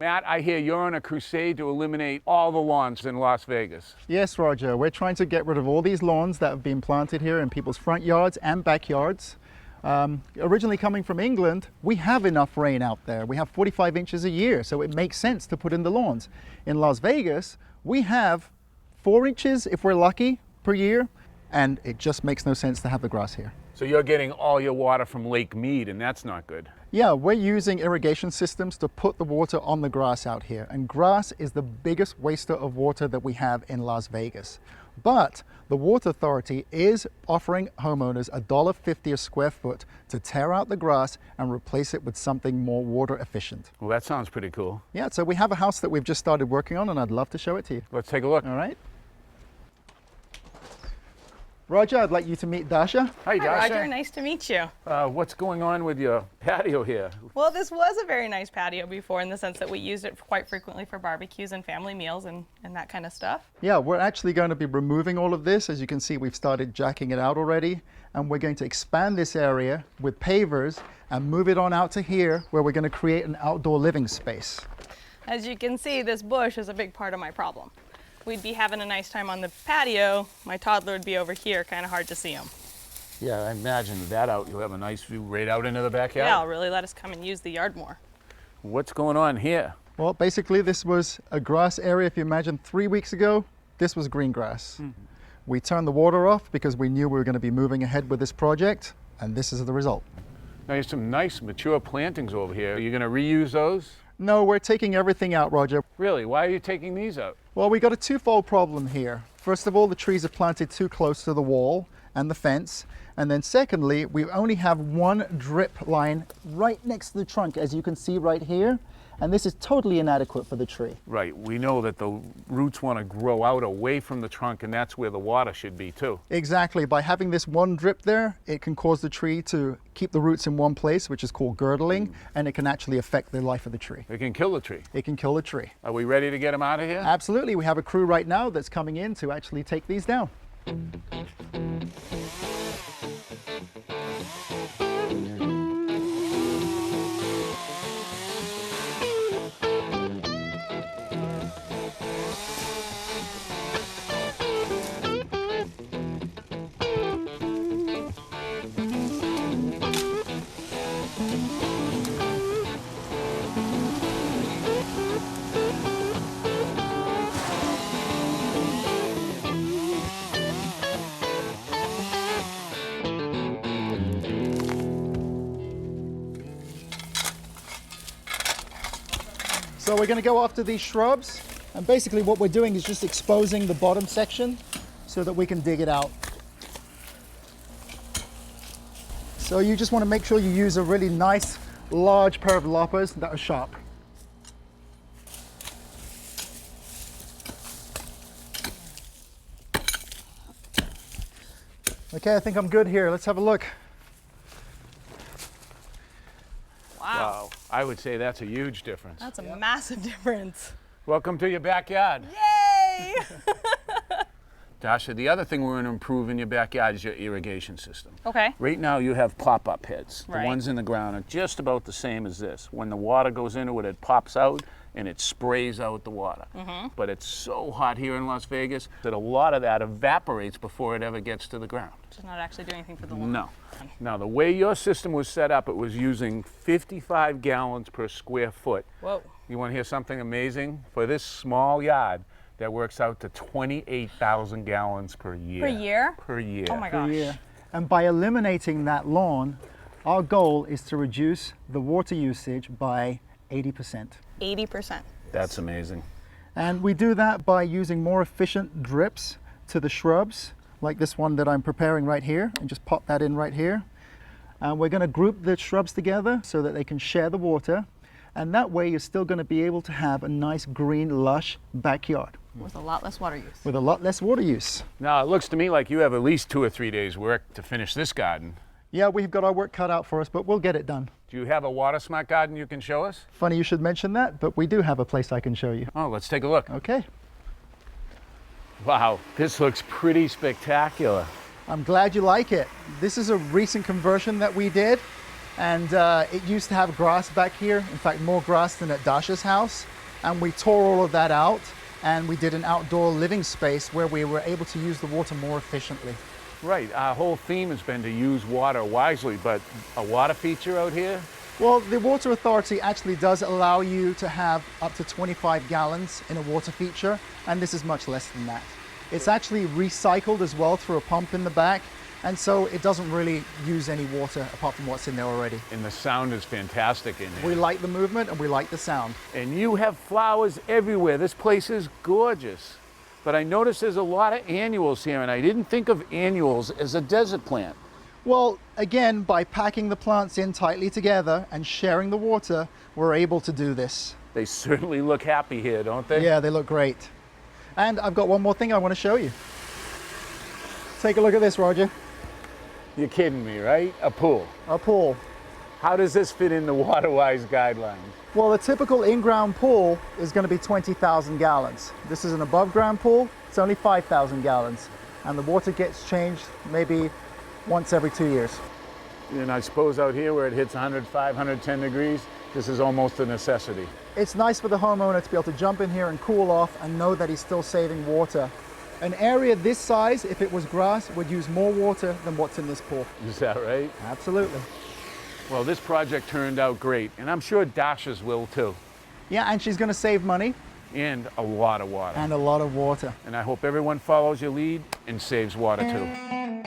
Matt, I hear you're on a crusade to eliminate all the lawns in Las Vegas. Yes, Roger. We're trying to get rid of all these lawns that have been planted here in people's front yards and backyards. Originally coming from England, we have enough rain out there. We have 45 inches a year, so it makes sense to put in the lawns. In Las Vegas, we have 4 inches, if we're lucky, per year, and it just makes no sense to have the grass here. So you're getting all your water from Lake Mead, and that's not good. Yeah, we're using irrigation systems to put the water on the grass out here, and grass is the biggest waster of water that we have in Las Vegas. But the Water Authority is offering homeowners $1.50 a square foot to tear out the grass and replace it with something more water efficient. Well, that sounds pretty cool. Yeah, so we have a house that we've just started working on, and I'd love to show it to you. Let's take a look. All right. Roger, I'd like you to meet Dasha. Hi, Dasha. Roger, nice to meet you. What's going on with your patio here? Well, this was a very nice patio before in the sense that we used it quite frequently for barbecues and family meals and that kind of stuff. Yeah, we're actually going to be removing all of this. As you can see, we've started jacking it out already, and we're going to expand this area with pavers and move it on out to here where we're going to create an outdoor living space. As you can see, this bush is a big part of my problem. We'd be having a nice time on the patio. My toddler would be over here, kind of hard to see him. Yeah, I imagine that out, you'll have a nice view right out into the backyard. Yeah, it'll really let us come and use the yard more. What's going on here? Well, basically, this was a grass area. If you imagine 3 weeks ago, this was green grass. Mm-hmm. We turned the water off because we knew we were going to be moving ahead with this project, and this is the result. Now, there's some nice mature plantings over here. Are you going to reuse those? No, we're taking everything out, Roger. Really? Why are you taking these out? Well, we got a twofold problem here. First of all, the trees are planted too close to the wall and the fence. And then secondly, we only have one drip line right next to the trunk, as you can see right here. And this is totally inadequate for the tree. Right. We know that the roots want to grow out away from the trunk, and that's where the water should be too. Exactly. By having this one drip there, it can cause the tree to keep the roots in one place, which is called girdling, and it can actually affect the life of the tree. It can kill the tree. It can kill the tree. Are we ready to get them out of here? Absolutely. We have a crew right now that's coming in to actually take these down. So we're going to go after these shrubs, and basically what we're doing is just exposing the bottom section so that we can dig it out. So you just want to make sure you use a really nice large pair of loppers that are sharp. Okay, I think I'm good here. Let's have a look. Wow. I would say that's a huge difference. That's a massive difference. Welcome to your backyard. Yay! Dasha, the other thing we're going to improve in your backyard is your irrigation system. Okay. Right now you have pop-up heads. Right. The ones in the ground are just about the same as this. When the water goes into it, it pops out and it sprays out the water. Mm-hmm. But it's so hot here in Las Vegas that a lot of that evaporates before it ever gets to the ground. Just not actually doing anything for the lawn. No. Now, the way your system was set up, it was using 55 gallons per square foot. Whoa. You want to hear something amazing? For this small yard, that works out to 28,000 gallons per year. Per year? Per year. Oh my gosh. Yeah. And by eliminating that lawn, our goal is to reduce the water usage by 80%. 80%. That's amazing. And we do that by using more efficient drips to the shrubs, like this one that I'm preparing right here, and just pop that in right here. And we're going to group the shrubs together so that they can share the water, and that way you're still going to be able to have a nice green lush backyard With a lot less water use. with a lot less water use. Now, it looks to me like you have at least 2 or 3 days work to finish this garden. Yeah, we've got our work cut out for us, but we'll get it done. Do you have a water smart garden you can show us? Funny you should mention that, but we do have a place I can show you. Oh, let's take a look. Okay. Wow, this looks pretty spectacular. I'm glad you like it. This is a recent conversion that we did, and it used to have grass back here. In fact, more grass than at Dasha's house. And we tore all of that out, and we did an outdoor living space where we were able to use the water more efficiently. Right, our whole theme has been to use water wisely, but a water feature out here? Well, the Water Authority actually does allow you to have up to 25 gallons in a water feature, and this is much less than that. It's actually recycled as well through a pump in the back, and so it doesn't really use any water apart from what's in there already. And the sound is fantastic in here. We like the movement and we like the sound. And you have flowers everywhere. This place is gorgeous. But I noticed there's a lot of annuals here, and I didn't think of annuals as a desert plant. Well, again, by packing the plants in tightly together and sharing the water, we're able to do this. They certainly look happy here, don't they? Yeah, they look great. And I've got one more thing I want to show you. Take a look at this, Roger. You're kidding me, right? A pool. A pool. How does this fit in the water-wise guidelines? Well, a typical in-ground pool is going to be 20,000 gallons. This is an above-ground pool. It's only 5,000 gallons. And the water gets changed maybe once every 2 years. And I suppose out here where it hits 105, 110 degrees, this is almost a necessity. It's nice for the homeowner to be able to jump in here and cool off and know that he's still saving water. An area this size, if it was grass, would use more water than what's in this pool. Is that right? Absolutely. Well, this project turned out great, and I'm sure Dasha's will too. Yeah, and she's going to save money. And a lot of water. And a lot of water. And I hope everyone follows your lead and saves water too.